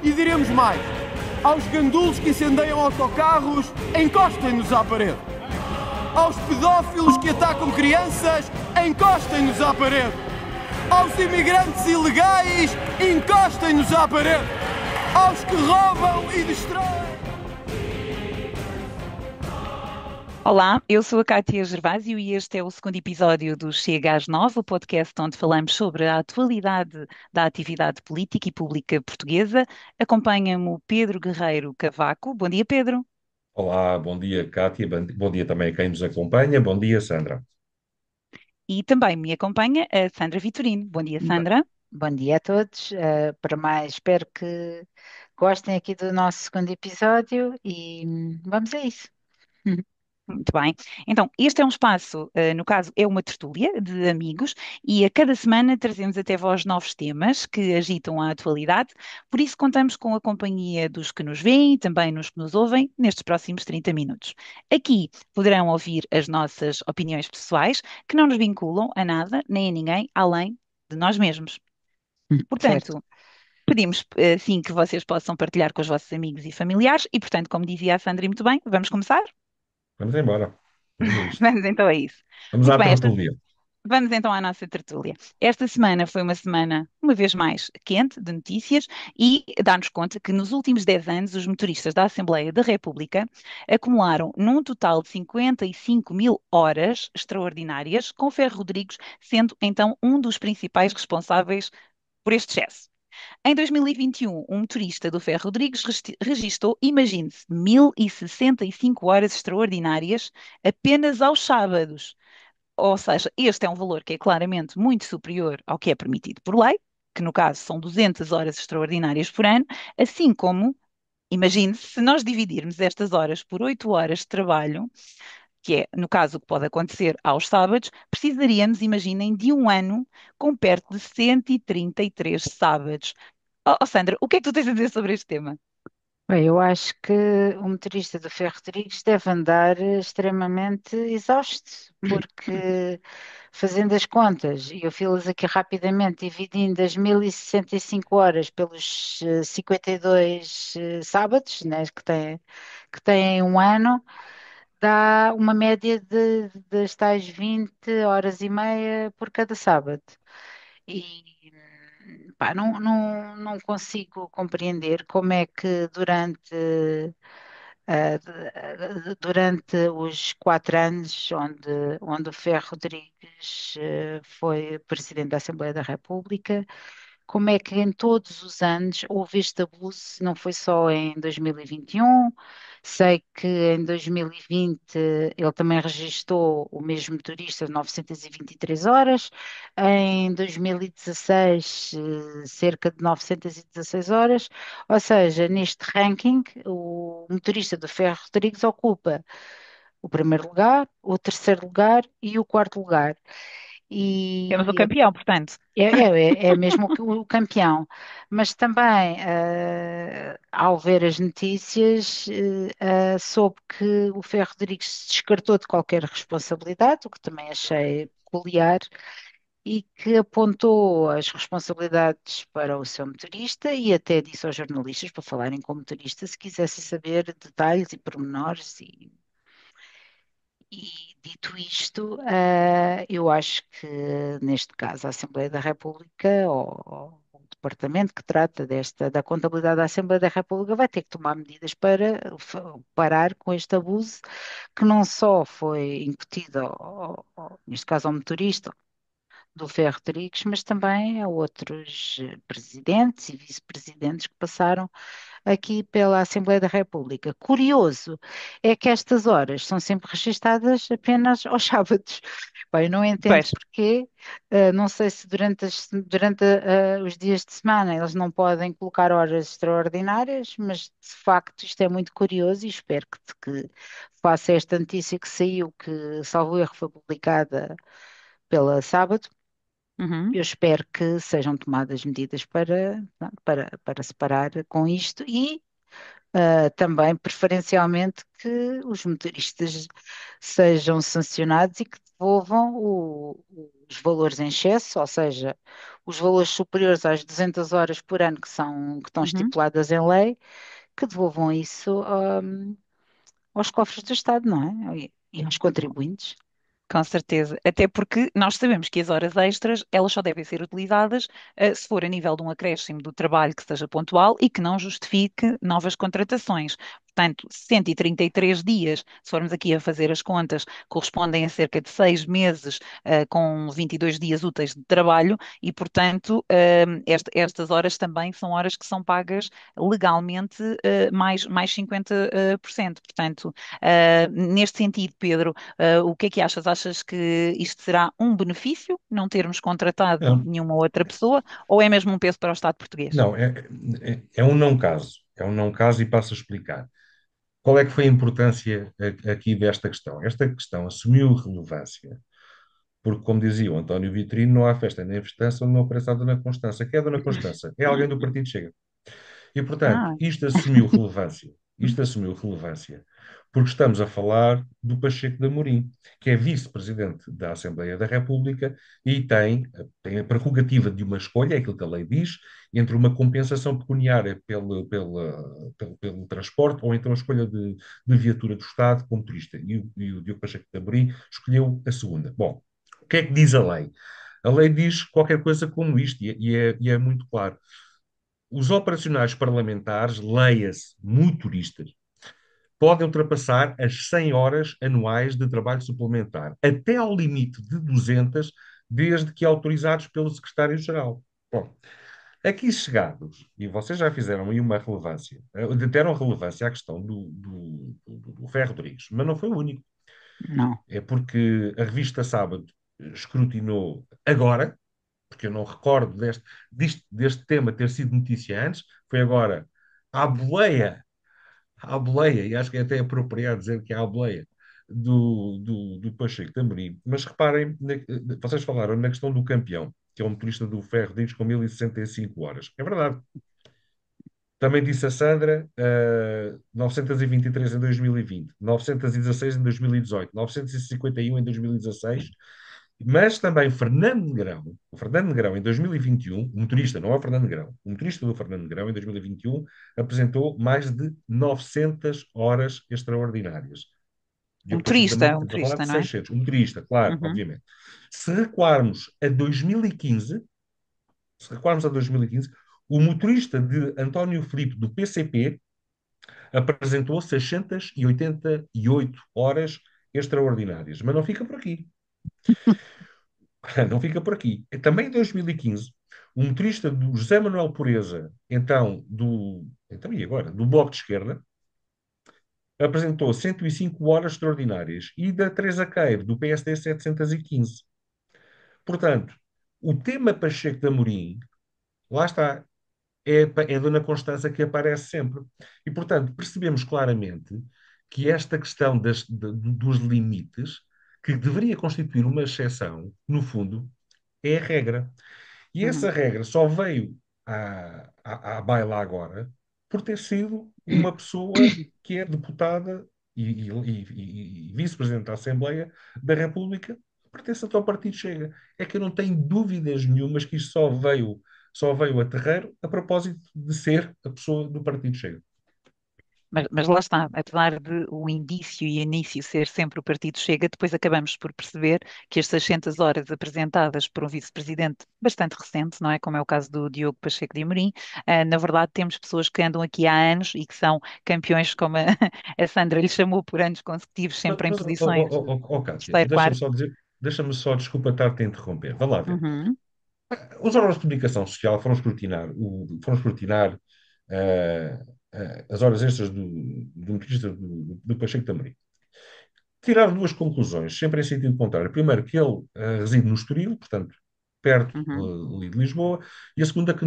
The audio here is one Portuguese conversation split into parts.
E diremos mais: aos gandulos que incendeiam autocarros, encostem-nos à parede. Aos pedófilos que atacam crianças, encostem-nos à parede. Aos imigrantes ilegais, encostem-nos à parede. Aos que roubam e destroem. Olá, eu sou a Cátia Gervásio e este é o segundo episódio do Chega às 9, o podcast onde falamos sobre a atualidade da atividade política e pública portuguesa. Acompanha-me o Pedro Guerreiro Cavaco. Bom dia, Pedro. Olá, bom dia, Cátia. Bom dia também a quem nos acompanha. Bom dia, Sandra. E também me acompanha a Sandra Vitorino. Bom dia, Ba- Sandra. Bom dia a todos. Para mais, espero que gostem aqui do nosso segundo episódio e vamos a isso. Muito bem. Então, este é um espaço, no caso, é uma tertúlia de amigos e a cada semana trazemos até vós novos temas que agitam a atualidade. Por isso, contamos com a companhia dos que nos veem e também nos que nos ouvem nestes próximos 30 minutos. Aqui poderão ouvir as nossas opiniões pessoais que não nos vinculam a nada nem a ninguém além de nós mesmos. Certo. Portanto, pedimos, sim, que vocês possam partilhar com os vossos amigos e familiares e, portanto, como dizia a Sandra muito bem, vamos começar? Vamos embora. Vamos a isto. Vamos então a isso. Vamos Muito à bem, tertúlia. vamos então à nossa tertúlia. Esta semana foi uma semana, uma vez mais, quente de notícias e dá-nos conta que nos últimos 10 anos os motoristas da Assembleia da República acumularam num total de 55 mil horas extraordinárias, com Ferro Rodrigues sendo então um dos principais responsáveis por este excesso. Em 2021, um motorista do Ferro Rodrigues registou, imagine-se, 1.065 horas extraordinárias apenas aos sábados. Ou seja, este é um valor que é claramente muito superior ao que é permitido por lei, que no caso são 200 horas extraordinárias por ano, assim como, imagine-se, se nós dividirmos estas horas por 8 horas de trabalho, que é, no caso, o que pode acontecer aos sábados, precisaríamos, imaginem, de um ano com perto de 133 sábados. Sandra, o que é que tu tens a dizer sobre este tema? Bem, eu acho que o motorista do Ferro Rodrigues deve andar extremamente exausto, porque fazendo as contas, e eu fiz aqui rapidamente, dividindo as 1.065 horas pelos 52 sábados, né, que têm um ano, dá uma média das tais 20 horas e meia por cada sábado. E pá, não consigo compreender como é que durante os 4 anos onde o Ferro Rodrigues foi presidente da Assembleia da República, como é que em todos os anos houve este abuso, não foi só em 2021, sei que em 2020 ele também registou o mesmo motorista 923 horas, em 2016 cerca de 916 horas, ou seja, neste ranking o motorista do Ferro Rodrigues ocupa o primeiro lugar, o terceiro lugar e o quarto lugar. Temos o E campeão, portanto. é mesmo o campeão, mas também, ao ver as notícias, soube que o Ferro Rodrigues se descartou de qualquer responsabilidade, o que também achei peculiar, e que apontou as responsabilidades para o seu motorista e até disse aos jornalistas para falarem com o motorista se quisessem saber detalhes e pormenores e dito isto, eu acho que neste caso a Assembleia da República ou o departamento que trata da contabilidade da Assembleia da República vai ter que tomar medidas para parar com este abuso que não só foi incutido, neste caso ao motorista do Ferro Rodrigues, mas também a outros presidentes e vice-presidentes que passaram aqui pela Assembleia da República. Curioso é que estas horas são sempre registadas apenas aos sábados. Bem, não entendo Pois. porquê, não sei se durante os dias de semana eles não podem colocar horas extraordinárias, mas de facto isto é muito curioso e espero que faça esta notícia que saiu, que salvo erro foi publicada pela Sábado. Uhum. Eu espero que sejam tomadas medidas para se parar com isto e também, preferencialmente, que os motoristas sejam sancionados e que devolvam os valores em excesso, ou seja, os valores superiores às 200 horas por ano que estão Uhum. estipuladas em lei, que devolvam isso, aos cofres do Estado, não é? E aos contribuintes. Com certeza, até porque nós sabemos que as horas extras, elas só devem ser utilizadas se for a nível de um acréscimo do trabalho que seja pontual e que não justifique novas contratações. Portanto, 133 dias, se formos aqui a fazer as contas, correspondem a cerca de 6 meses, com 22 dias úteis de trabalho e, portanto, estas horas também são horas que são pagas legalmente, mais 50%. Portanto, neste sentido, Pedro, o que é que achas? Achas que isto será um benefício, não termos contratado Não, nenhuma outra pessoa, ou é mesmo um peso para o Estado português? não, é um não caso. É um não caso e passo a explicar. Qual é que foi a importância aqui desta questão? Esta questão assumiu relevância, porque, como dizia o António Vitorino, não há festa nem festança onde não aparece a Dona Constança. Quem é a Dona Constança? É alguém do Partido Chega. E, portanto, Ah, isto assumiu relevância. Isto assumiu relevância porque estamos a falar do Pacheco de Amorim, que é vice-presidente da Assembleia da República e tem a prerrogativa de uma escolha, é aquilo que a lei diz, entre uma compensação pecuniária pelo transporte ou então a escolha de viatura do Estado como turista. E o Diogo Pacheco de Amorim escolheu a segunda. Bom, o que é que diz a lei? A lei diz qualquer coisa como isto, e é muito claro. Os operacionais parlamentares, leia-se motoristas, podem ultrapassar as 100 horas anuais de trabalho suplementar, até ao limite de 200, desde que autorizados pelo secretário-geral. Bom, aqui chegados, e vocês já fizeram aí uma relevância, deram relevância à questão do Ferro Rodrigues, mas não foi o único. Não. É porque a revista Sábado escrutinou agora, porque eu não recordo deste tema ter sido notícia antes, foi agora à boleia, e acho que é até apropriado dizer que é à boleia do Pacheco de Amorim. Mas reparem, vocês falaram na questão do campeão, que é o motorista do Ferro Rodrigues com 1065 horas. É verdade. Também disse a Sandra, 923 em 2020, 916 em 2018, 951 em 2016, mas também Fernando Negrão, o Fernando Negrão em 2021, o motorista, não é o Fernando Negrão, o motorista do Fernando Negrão em 2021 apresentou mais de 900 horas extraordinárias. um Diogo Pacheco de motorista, Amorim, um estamos a falar motorista, de não é? 600. O motorista, claro, Uhum. obviamente. Se recuarmos a 2015, se recuarmos a 2015, o motorista de António Filipe do PCP apresentou 688 horas extraordinárias. Mas não fica por aqui. Não fica por aqui. Também em 2015, o motorista do José Manuel Pureza, então e agora? Do Bloco de Esquerda, apresentou 105 horas extraordinárias e da Teresa Queiro, do PSD, 715. Portanto, o tema Pacheco de Amorim, lá está, é a Dona Constança que aparece sempre. E, portanto, percebemos claramente que esta questão dos limites, que deveria constituir uma exceção, no fundo, é a regra. E essa Uhum. regra só veio à baila agora por ter sido uma pessoa que é deputada e vice-presidente da Assembleia da República, pertencente ao Partido Chega. É que eu não tenho dúvidas nenhumas que isto só veio a terreiro a propósito de ser a pessoa do Partido Chega. Mas lá está, apesar de o indício e início ser sempre o Partido Chega, depois acabamos por perceber que as 600 horas apresentadas por um vice-presidente bastante recente, não é? Como é o caso do Diogo Pacheco de Amorim, na verdade temos pessoas que andam aqui há anos e que são campeões, como a, a Sandra lhe chamou, por anos consecutivos, Mas, sempre em mas posições de Cátia, terceiro, quarto. deixa-me só, desculpa estar-te a interromper. Vá lá ver. Uhum, Os órgãos de comunicação social foram escrutinar eh, as horas extras do motorista do Pacheco de Amorim. Tiraram duas conclusões, sempre em sentido contrário. Primeiro, que ele reside no Estoril, portanto, perto uhum. ali de Lisboa, e a segunda, que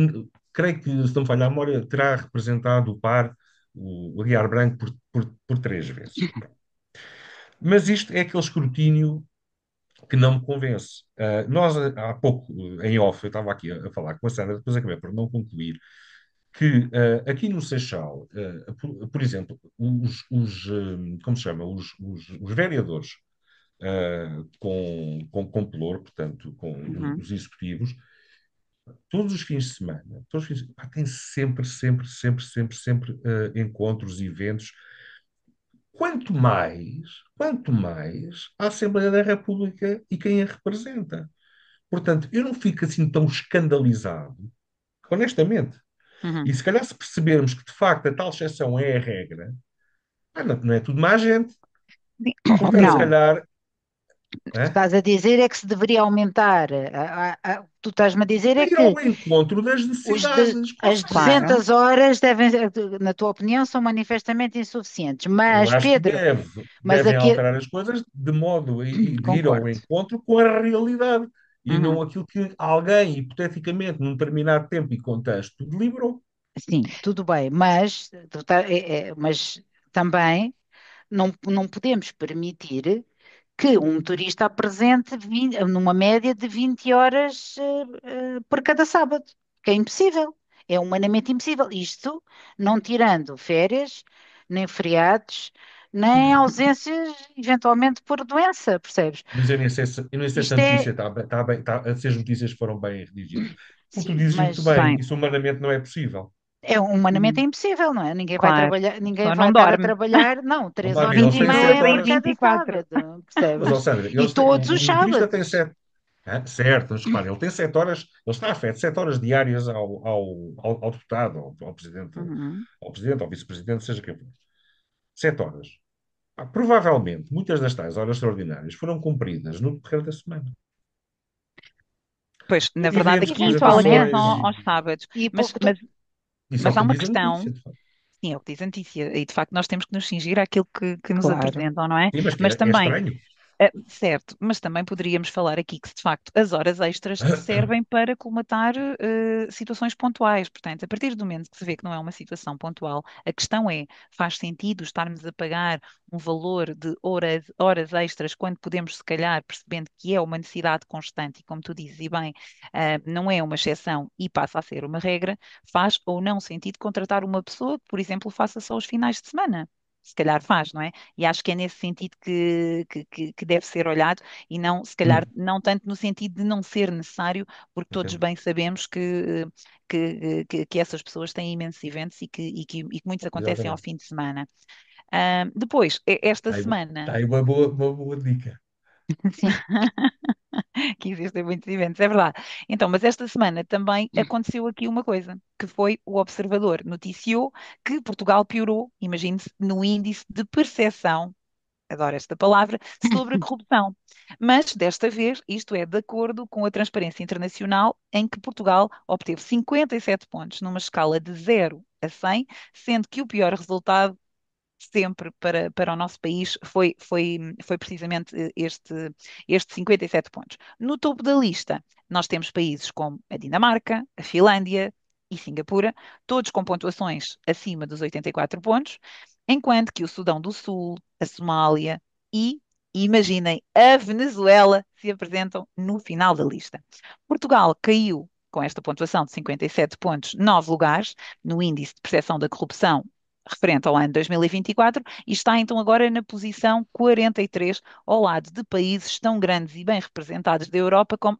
creio que, se não me falha a memória, terá representado o par, o Aguiar Branco, por 3 vezes. Mas isto é aquele escrutínio que não me convence. Nós, há pouco, em off, eu estava aqui a falar com a Sandra, depois acabei por não concluir, que aqui no Seixal, por exemplo, como se chama, os vereadores com pelour, portanto, com Uhum. os executivos, todos os fins de semana, todos os fins, pá, tem sempre, sempre, sempre, sempre, sempre encontros, eventos. Quanto mais a Assembleia da República e quem a representa. Portanto, eu não fico assim tão escandalizado, honestamente. Uhum. E se calhar se percebermos que de facto a tal exceção é a regra, não é tudo má gente. Sim. Portanto, se Não, Não, calhar, tu hã? estás a dizer é que se deveria aumentar. Tu estás-me a dizer Para é ir que ao encontro das necessidades. as Posso dizer. claro. 200 horas devem, na tua opinião, são manifestamente insuficientes. Eu Mas, acho que Pedro, mas devem aqui alterar as coisas de modo de ir ao concordo. encontro com a realidade e Uhum. não aquilo que alguém, hipoteticamente, num determinado tempo e contexto, deliberou. Sim, tudo bem, mas, mas também não podemos permitir que um motorista apresente numa média de 20 horas por cada sábado, que é impossível, é humanamente impossível. Isto não tirando férias, nem feriados, nem ausências, eventualmente por doença, percebes? Mas eu nem sei se a Isto é, notícia está bem, se as notícias foram bem redigidas. Como tu sim, dizes muito mas bem, Bem, isso humanamente não é possível. é humanamente hum, impossível, não é? Ninguém vai claro. trabalhar, A ninguém pessoa vai não estar a dorme. trabalhar, não, Vamos três lá ver, horas eles e têm 24 sete meia em horas. cada 24. sábado, Mas, ó percebes? Sandra, E todos o os motorista tem sábados. 7. Certo, mas repara, ele tem 7 horas, ele está afeto 7 horas diárias ao deputado, Uhum. ao presidente, ao vice-presidente, seja quem for. 7 horas. Provavelmente, muitas das tais horas extraordinárias foram cumpridas no decorrer da semana. Pois, na verdade, Eventos, aqui a gente fala em Eventualmente, relação representações, aos sábados, e mas, pouco. mas, isso é o mas há que uma diz a questão. notícia, de facto. Sim, é o que diz a notícia, e de facto nós temos que nos cingir àquilo que nos Claro. apresentam, não é? Sim, mas que Mas é também, estranho. certo, mas também poderíamos falar aqui que, de facto, as horas extras servem para colmatar situações pontuais. Portanto, a partir do momento que se vê que não é uma situação pontual, a questão é, faz sentido estarmos a pagar um valor de horas extras quando podemos, se calhar, percebendo que é uma necessidade constante e, como tu dizes, e bem, não é uma exceção e passa a ser uma regra, faz ou não sentido contratar uma pessoa que, por exemplo, faça só os finais de semana. Se calhar faz, não é? E acho que é nesse sentido que deve ser olhado e não, se calhar, Hum, não tanto no sentido de não ser necessário, porque todos entendo. bem sabemos que essas pessoas têm imensos eventos e que muitos acontecem ao Exatamente. fim de semana. Depois, esta Está semana, aí uma boa dica. Sim. que existem muitos eventos, é verdade. Então, mas esta semana também aconteceu aqui uma coisa, que foi o Observador noticiou que Portugal piorou, imagine-se, no índice de percepção, adoro esta palavra, sobre a corrupção. Mas desta vez, isto é de acordo com a Transparência Internacional, em que Portugal obteve 57 pontos numa escala de 0 a 100, sendo que o pior resultado sempre para o nosso país foi precisamente este 57 pontos. No topo da lista, nós temos países como a Dinamarca, a Finlândia e Singapura, todos com pontuações acima dos 84 pontos, enquanto que o Sudão do Sul, a Somália e, imaginem, a Venezuela se apresentam no final da lista. Portugal caiu com esta pontuação de 57 pontos, 9 lugares no índice de percepção da corrupção referente ao ano 2024 e está então agora na posição 43, ao lado de países tão grandes e bem representados da Europa como,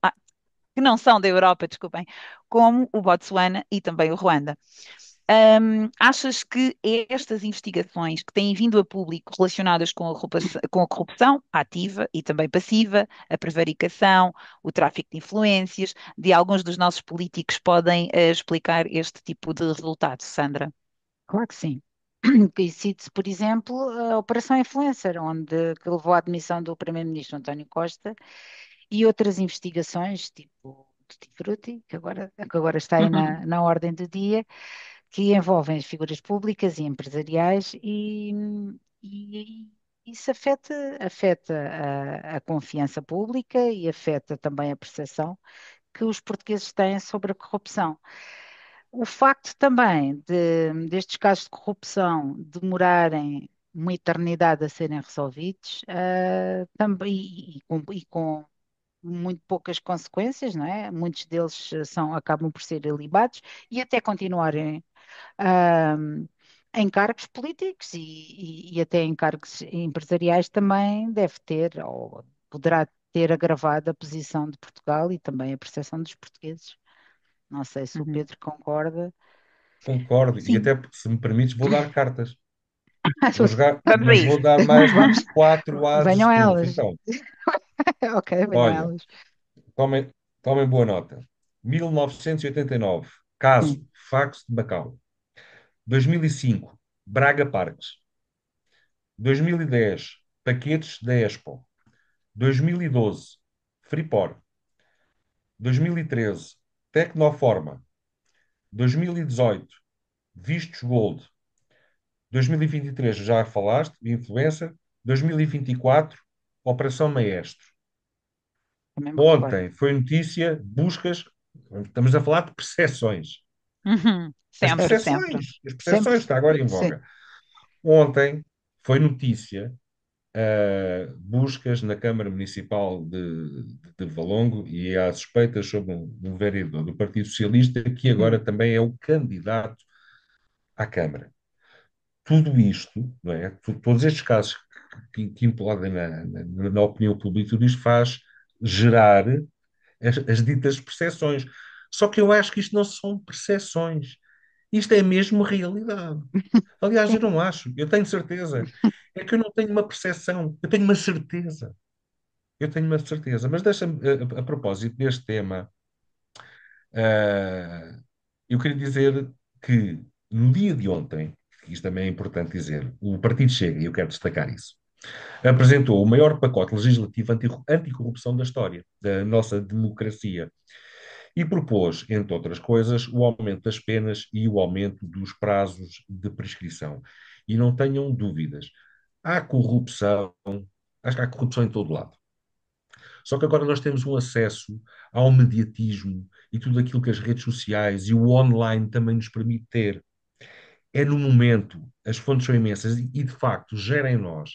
que não são da Europa, desculpem, como o Botsuana e também o Ruanda. Achas que estas investigações que têm vindo a público relacionadas com a corrupção ativa e também passiva, a prevaricação, o tráfico de influências, de alguns dos nossos políticos podem explicar este tipo de resultado, Sandra? Claro que sim. E cite-se, por exemplo, a Operação Influencer, que levou à admissão do Primeiro-Ministro António Costa e outras investigações, tipo Tutti Frutti, que agora está aí na ordem do dia, que envolvem as figuras públicas e empresariais e isso afeta a confiança pública e afeta também a percepção que os portugueses têm sobre a corrupção. O facto também destes casos de corrupção demorarem uma eternidade a serem resolvidos, também, e com muito poucas consequências, não é? Muitos deles acabam por ser ilibados e até continuarem ah, em cargos políticos e até em cargos empresariais também deve ter ou poderá ter agravado a posição de Portugal e também a percepção dos portugueses. Não sei se o Uhum. Pedro concorda. Concordo, e Sim, até, se me permites, vou dar cartas. Vou Vamos jogar, vamos a mas vou isso. dar mais vamos, quatro ases venham de trunfo. elas. Então, Ok, venham olha, elas. tomem, tomem boa nota. 1989, Sim, caso Fax de Bacau. 2005, Braga Parques. 2010, Paquetes da Expo. 2012, Freeport. 2013, Tecnoforma. 2018, Vistos Gold. 2023, já falaste, de influencer. 2024, Operação Maestro. também me recordo. Ontem foi notícia, buscas, estamos a falar de percepções. Uhum. As Sempre, Certo, sempre. percepções, as sempre, percepções, está agora em sim. voga. Ontem foi notícia, buscas na Câmara Municipal de Valongo e há suspeitas sobre um vereador do Partido Socialista que agora Hum, também é o candidato à Câmara. Tudo isto, não é? Todos estes casos que implodem na opinião pública, tudo isto faz gerar as ditas percepções. Só que eu acho que isto não são percepções. Isto é mesmo realidade. Aliás, sim. eu não acho, eu tenho certeza. É que eu não tenho uma percepção, eu tenho uma certeza. Eu tenho uma certeza. Mas deixa-me, a propósito deste tema, ah, eu queria dizer que no dia de ontem, isto também é importante dizer, o Partido Chega, e eu quero destacar isso, apresentou o maior pacote legislativo anticorrupção da história, da nossa democracia, e propôs, entre outras coisas, o aumento das penas e o aumento dos prazos de prescrição. E não tenham dúvidas, há corrupção, acho que há corrupção em todo lado. Só que agora nós temos um acesso ao mediatismo e tudo aquilo que as redes sociais e o online também nos permite ter. É no momento, as fontes são imensas e de facto gera em nós,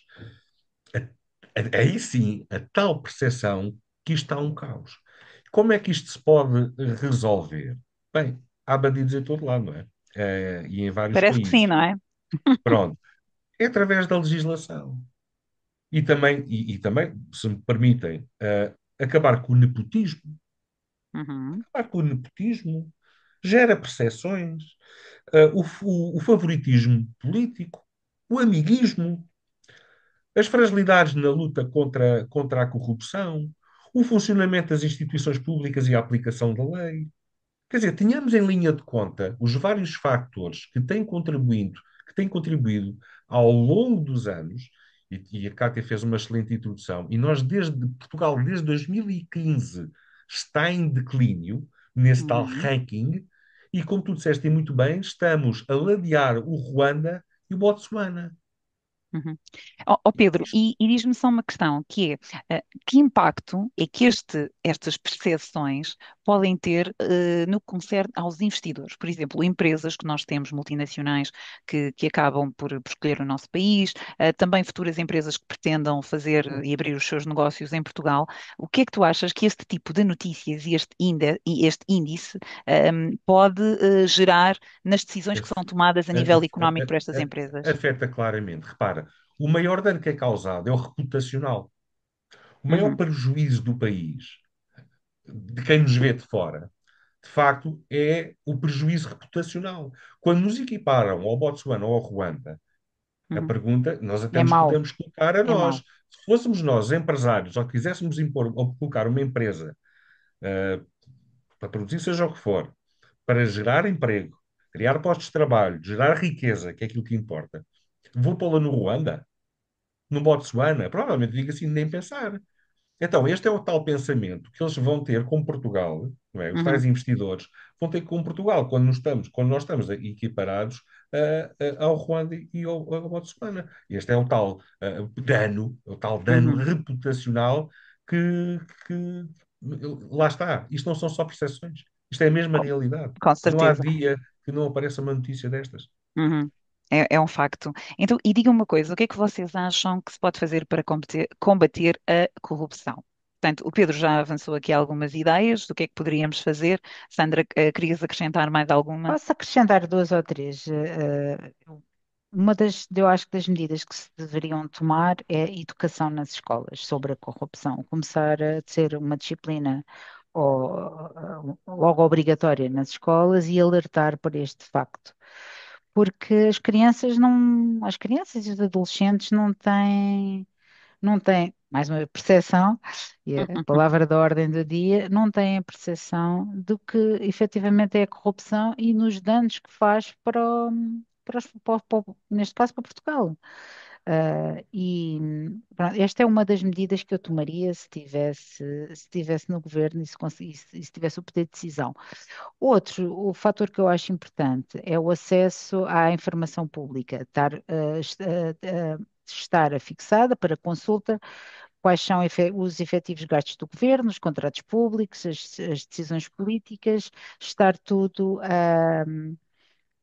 aí sim, a tal percepção que isto está um caos. Como é que isto se pode resolver? Bem, há bandidos em todo lado, não é? E em vários Parece que sim, países. não é? Pronto. É através da legislação. E também, se me permitem, acabar com o nepotismo. Uhum, Acabar com o nepotismo gera percepções, o favoritismo político, o amiguismo, as fragilidades na luta contra a corrupção, o funcionamento das instituições públicas e a aplicação da lei. Quer dizer, tenhamos em linha de conta os vários fatores que têm contribuído ao longo dos anos, e a Cátia fez uma excelente introdução, e nós, Portugal, desde 2015, está em declínio nesse tal uhum. ranking, e como tu disseste e muito bem, estamos a ladear o Ruanda e o Botsuana. Uhum. Ó Pedro, e diz-me só uma questão, que é, que impacto é que estas percepções podem ter no que concerne aos investidores? Por exemplo, empresas que nós temos multinacionais que acabam por escolher o nosso país, também futuras empresas que pretendam fazer e abrir os seus negócios em Portugal. O que é que tu achas que este tipo de notícias e este índice pode gerar nas decisões que são tomadas a nível económico por estas empresas? Afeta claramente. Repara, o maior dano que é causado é o reputacional. O maior Uhum, prejuízo do país, de quem nos vê de fora, de facto, é o prejuízo reputacional. Quando nos equiparam ao Botsuana ou ao Ruanda, a uhum. pergunta nós até É nos mau, podemos colocar a é mau. nós. Se fôssemos nós empresários ou quiséssemos impor ou colocar uma empresa para produzir seja o que for, para gerar emprego, criar postos de trabalho, gerar riqueza, que é aquilo que importa, vou pô-la no Ruanda, no Botsuana? Provavelmente digo assim, nem pensar. Então, este é o tal pensamento que eles vão ter com Portugal, não é? Os tais Uhum, investidores vão ter com Portugal quando nós estamos equiparados ao Ruanda e ao Botsuana. Este é o tal dano uhum. reputacional que lá está. Isto não são só percepções. Isto é a mesma Com, realidade. com Não há certeza. dia que não apareça uma notícia destas. Uhum. É um facto. Então, e diga uma coisa, o que é que vocês acham que se pode fazer para combater a corrupção? Portanto, o Pedro já avançou aqui algumas ideias do que é que poderíamos fazer. Sandra, querias acrescentar mais alguma? Posso acrescentar duas ou três. Eu acho que das medidas que se deveriam tomar é a educação nas escolas sobre a corrupção. Começar a ser uma disciplina logo obrigatória nas escolas e alertar para este facto. Porque as crianças e os adolescentes não têm, mais uma percepção, e a palavra da ordem do dia, não têm a percepção do que efetivamente é a corrupção e nos danos que faz neste caso para Portugal. E pronto, esta é uma das medidas que eu tomaria se tivesse no governo e se tivesse o poder de decisão. O fator que eu acho importante é o acesso à informação pública, estar fixada para consulta quais são os efetivos gastos do governo, os contratos públicos, as decisões políticas, estar tudo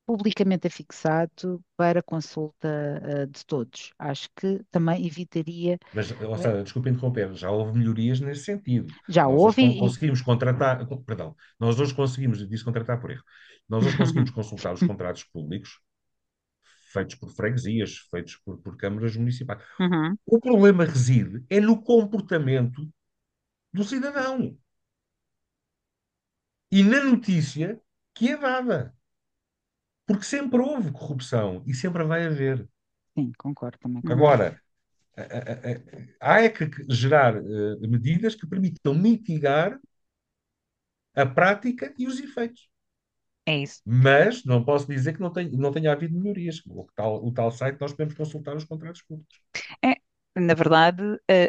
publicamente afixado para consulta de todos. Acho que também evitaria, Mas, ou eh, seja, desculpe interromper, já houve melhorias nesse sentido. já Nós hoje houve conseguimos contratar, perdão, nós hoje conseguimos, disse contratar por erro, nós hoje conseguimos consultar os contratos públicos feitos por freguesias, feitos por câmaras municipais. Uhum. O problema reside é no comportamento do cidadão e na notícia que é dada. Porque sempre houve corrupção e sempre vai haver. sim, concordo também com Uhum. isso. Agora, há é que gerar medidas que permitam mitigar a prática e os efeitos. É isso. Mas não posso dizer que não tenha havido melhorias. O tal site nós podemos consultar os contratos públicos. É, na verdade,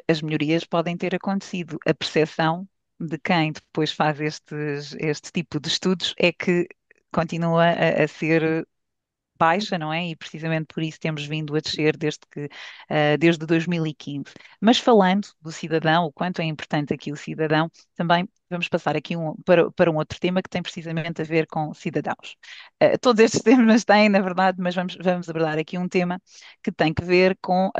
as melhorias podem ter acontecido. A percepção de quem depois faz este tipo de estudos é que continua a ser baixa, não é? E precisamente por isso temos vindo a descer desde 2015. Mas falando do cidadão, o quanto é importante aqui o cidadão, também vamos passar aqui para um outro tema que tem precisamente a ver com cidadãos. Todos estes temas têm, na verdade, mas vamos abordar aqui um tema que tem que ver com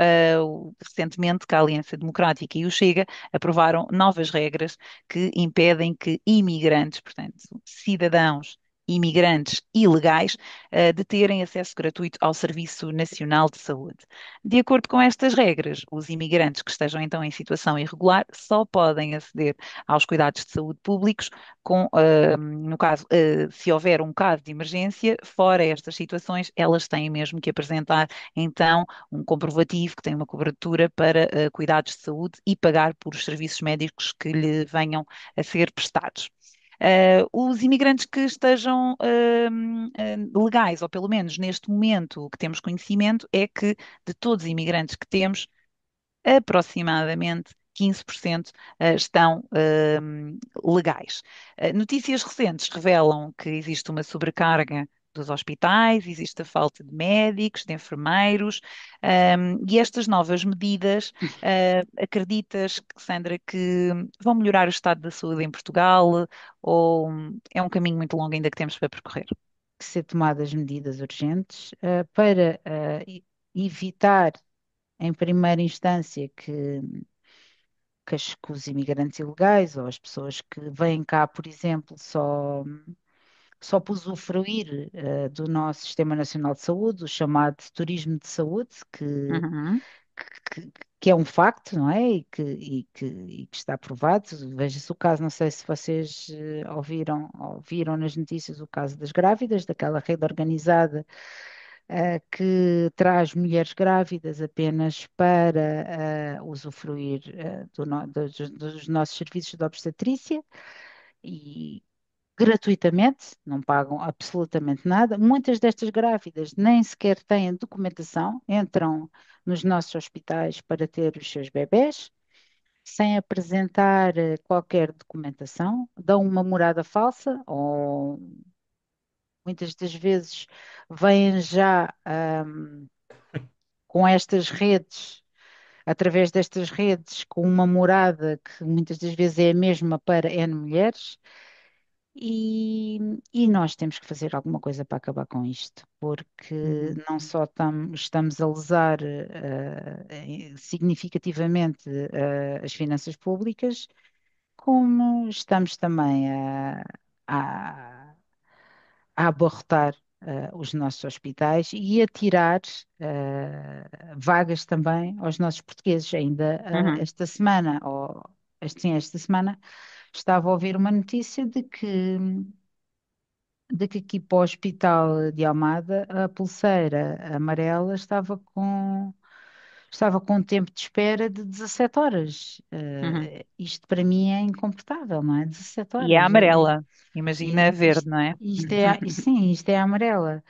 recentemente que a Aliança Democrática e o Chega aprovaram novas regras que impedem que imigrantes, portanto, cidadãos imigrantes ilegais, de terem acesso gratuito ao Serviço Nacional de Saúde. De acordo com estas regras, os imigrantes que estejam então em situação irregular só podem aceder aos cuidados de saúde públicos no caso, se houver um caso de emergência, fora estas situações, elas têm mesmo que apresentar então um comprovativo que tem uma cobertura para cuidados de saúde e pagar por os serviços médicos que lhe venham a ser prestados. Os imigrantes que estejam legais, ou pelo menos neste momento o que temos conhecimento, é que de todos os imigrantes que temos, aproximadamente 15% estão legais. Notícias recentes revelam que existe uma sobrecarga dos hospitais, existe a falta de médicos, de enfermeiros, e estas novas medidas, acreditas, Sandra, que vão melhorar o estado da saúde em Portugal ou é um caminho muito longo ainda que temos para percorrer? Que ser tomadas medidas urgentes para evitar, em primeira instância, que os imigrantes ilegais ou as pessoas que vêm cá, por exemplo, só por usufruir do nosso Sistema Nacional de Saúde, o chamado turismo de saúde, Uhum. que é um facto, não é? E que está provado. Veja-se o caso, não sei se vocês ouviram nas notícias o caso das grávidas, daquela rede organizada que traz mulheres grávidas apenas para usufruir dos nossos serviços de obstetrícia e gratuitamente, não pagam absolutamente nada. Muitas destas grávidas nem sequer têm documentação, entram nos nossos hospitais para ter os seus bebés, sem apresentar qualquer documentação, dão uma morada falsa ou muitas das vezes vêm já com estas redes, através destas redes, com uma morada que muitas das vezes é a mesma para N mulheres. E, e nós temos que fazer alguma coisa para acabar com isto, porque Uhum. não só estamos a lesar significativamente as finanças públicas, como estamos também a, a abarrotar os nossos hospitais e a tirar vagas também aos nossos portugueses. Ainda Uhum. esta semana, esta semana estava a ouvir uma notícia de que aqui para o Hospital de Almada a pulseira amarela estava com um tempo de espera de 17 horas. Uhum. Isto para mim é incomportável, não é? 17 E é horas. amarela. Imagina a verde, Isto, não é? sim, isto é amarela.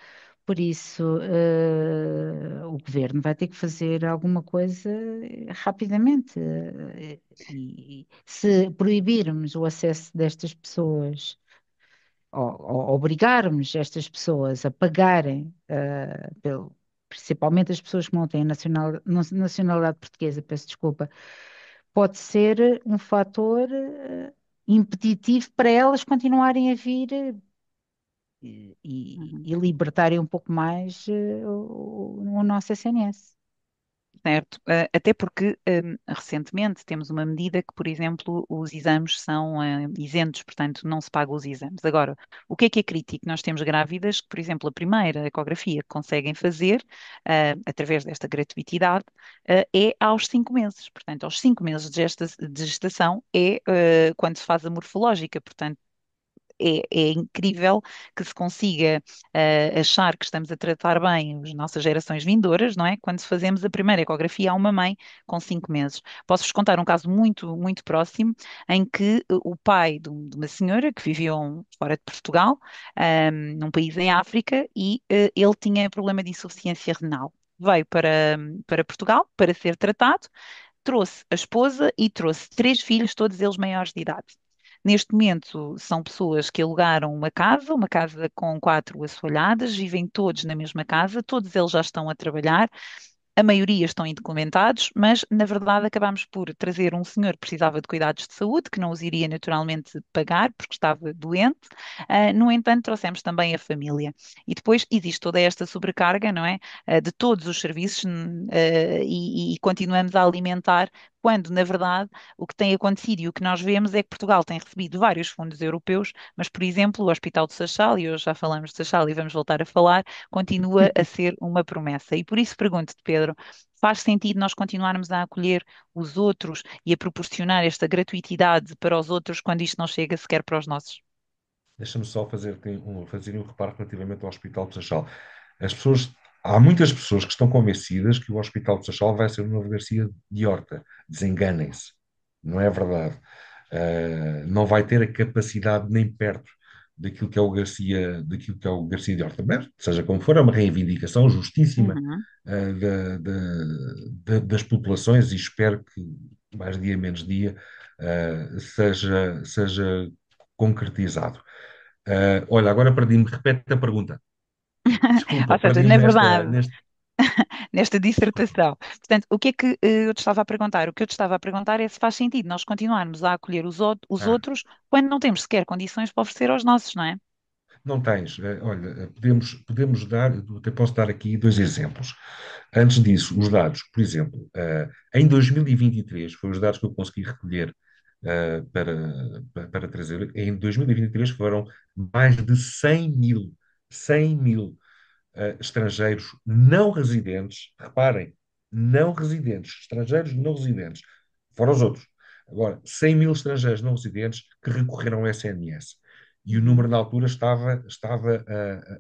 Por isso, o governo vai ter que fazer alguma coisa rapidamente. E se proibirmos o acesso destas pessoas, ou obrigarmos estas pessoas a pagarem, principalmente as pessoas que não têm nacionalidade portuguesa, peço desculpa, pode ser um fator impeditivo para elas continuarem a vir Uhum. e libertarem um pouco mais o nosso SNS. Certo, até porque recentemente temos uma medida que, por exemplo, os exames são isentos, portanto não se pagam os exames. Agora, o que é crítico? Nós temos grávidas que, por exemplo, a primeira ecografia que conseguem fazer, através desta gratuitidade, é aos 5 meses. Portanto, aos 5 meses de gestação é quando se faz a morfológica, portanto, é incrível que se consiga achar que estamos a tratar bem as nossas gerações vindouras, não é? Quando fazemos a primeira ecografia a uma mãe com 5 meses. Posso-vos contar um caso muito, muito próximo em que o pai de uma senhora que vivia fora de Portugal, num país em África, e ele tinha problema de insuficiência renal. Veio para Portugal para ser tratado, trouxe a esposa e trouxe 3 filhos, todos eles maiores de idade. Neste momento, são pessoas que alugaram uma casa com 4 assoalhadas, vivem todos na mesma casa, todos eles já estão a trabalhar, a maioria estão indocumentados, mas na verdade acabámos por trazer um senhor que precisava de cuidados de saúde, que não os iria naturalmente pagar porque estava doente. No entanto, trouxemos também a família. E depois existe toda esta sobrecarga, não é? De todos os serviços, e continuamos a alimentar. Quando, na verdade, o que tem acontecido e o que nós vemos é que Portugal tem recebido vários fundos europeus, mas, por exemplo, o Hospital de Seixal, e hoje já falamos de Seixal e vamos voltar a falar, continua a ser uma promessa. E por isso pergunto-te, Pedro, faz sentido nós continuarmos a acolher os outros e a proporcionar esta gratuitidade para os outros quando isto não chega sequer para os nossos? Deixa-me só fazer um reparo relativamente ao Hospital de Seixal. As pessoas, há muitas pessoas que estão convencidas que o Hospital de Seixal vai ser o novo Garcia de Horta. Desenganem-se. Não é verdade. Não vai ter a capacidade nem perto daquilo que é o Garcia de Horta. Mas, seja como for, é uma reivindicação justíssima Uhum. das populações e espero que mais dia menos dia seja concretizado. Olha, agora perdi-me. Repete a pergunta. Desculpa, Ou seja, perdi-me na verdade, neste. nesta Desculpa. dissertação. Portanto, o que é que eu te estava a perguntar? O que eu te estava a perguntar é se faz sentido nós continuarmos a acolher os Ah, outros quando não temos sequer condições para oferecer aos nossos, não é? não tens. Olha, podemos dar, eu até posso dar aqui dois exemplos. Antes disso, os dados, por exemplo, em 2023, foi os dados que eu consegui recolher para trazer. Em 2023 foram mais de 100 mil estrangeiros não residentes, reparem, não residentes, estrangeiros não residentes, fora os outros. Agora, 100 mil estrangeiros não residentes que recorreram ao SNS. E o Uhum. número na altura estava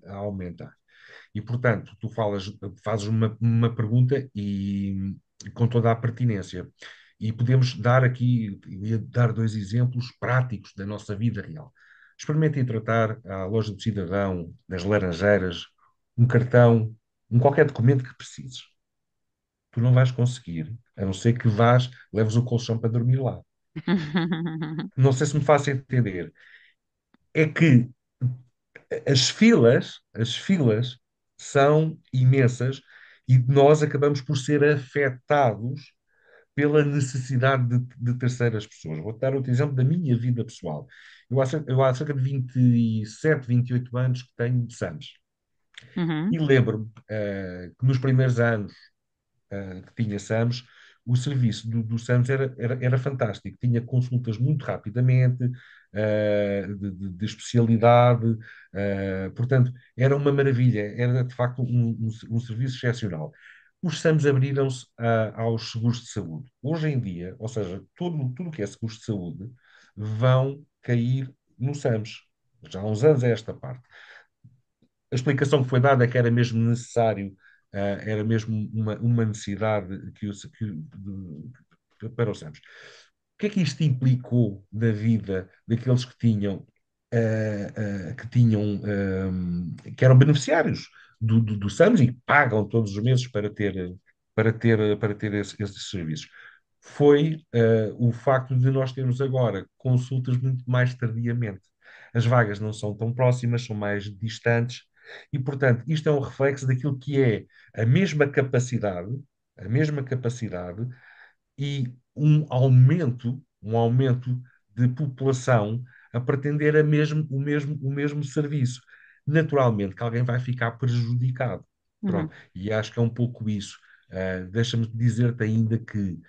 a aumentar. E, portanto, tu fazes uma pergunta e com toda a pertinência. E podemos dar aqui, eu ia dar dois exemplos práticos da nossa vida real. Experimentem tratar à loja do cidadão, nas laranjeiras, um cartão, qualquer documento que precises. Tu não vais conseguir, a não ser que leves o colchão para dormir lá. Não sei se me faço entender. É que as filas são imensas e nós acabamos por ser afetados pela necessidade de terceiras pessoas. Vou dar outro exemplo da minha vida pessoal. Eu há cerca de 27, 28 anos que tenho de SAMs. Uhum. E lembro-me que nos primeiros anos que tinha SAMs, o serviço do SAMs era fantástico. Tinha consultas muito rapidamente, de especialidade, portanto, era uma maravilha, era de facto um serviço excepcional. Os SAMs abriram-se aos seguros de saúde. Hoje em dia, ou seja, tudo o que é seguros de saúde, vão cair no SAMS. Já há uns anos é esta parte. A explicação que foi dada é que era mesmo necessário, era mesmo uma necessidade para o SAMS. O que é que isto implicou na vida daqueles que tinham, que eram beneficiários do SAMS e que pagam todos os meses para ter esses serviços? Foi o facto de nós termos agora consultas muito mais tardiamente. As vagas não são tão próximas, são mais distantes, e, portanto, isto é um reflexo daquilo que é a mesma capacidade e um aumento de população a pretender o mesmo serviço. Naturalmente que alguém vai ficar prejudicado. Uhum, Pronto. E acho que é um pouco isso. Deixa-me dizer-te ainda que,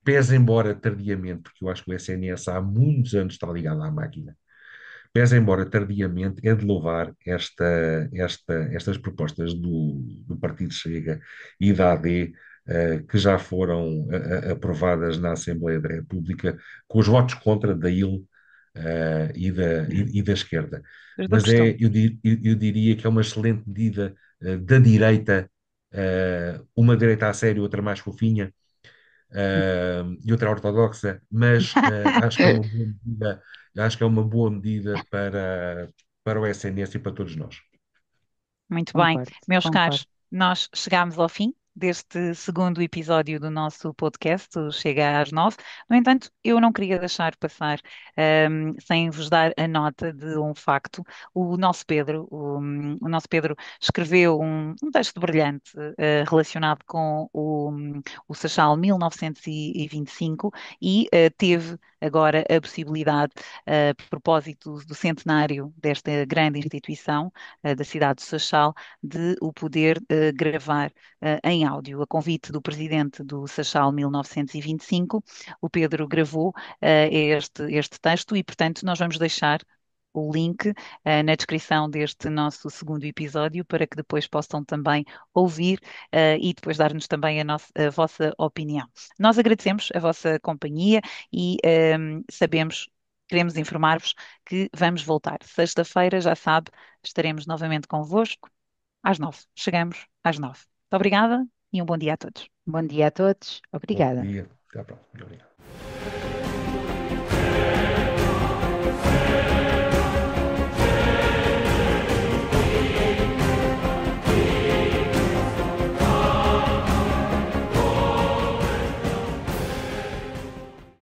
pese embora tardiamente, porque eu acho que o SNS há muitos anos está ligado à máquina, pese embora tardiamente, é de louvar estas propostas do Partido Chega e da AD, que já foram aprovadas na Assembleia da República, com os votos contra da IL, e da esquerda. os do Mas costume. eu diria que é uma excelente medida, da direita, uma direita a sério, outra mais fofinha, e outra ortodoxa, mas acho que é uma boa medida para o SNS e para todos nós. Muito bem, Concordo, meus concordo. caros, nós chegámos ao fim deste segundo episódio do nosso podcast, o Chega às 9. No entanto, eu não queria deixar passar, sem vos dar a nota de um facto. O nosso Pedro escreveu um texto brilhante, relacionado com o Seixal 1925 e teve agora a possibilidade, a propósito do centenário desta grande instituição, da cidade de Seixal, de o poder gravar em áudio. A convite do presidente do Seixal 1925, o Pedro gravou este texto e, portanto, nós vamos deixar o link na descrição deste nosso segundo episódio para que depois possam também ouvir e depois dar-nos também a vossa opinião. Nós agradecemos a vossa companhia e sabemos, queremos informar-vos que vamos voltar. Sexta-feira, já sabe, estaremos novamente convosco às 9. Chegamos às 9. Muito obrigada e um bom dia a todos. Bom dia a todos. Bom Obrigada. dia, até à próxima. Muito obrigado.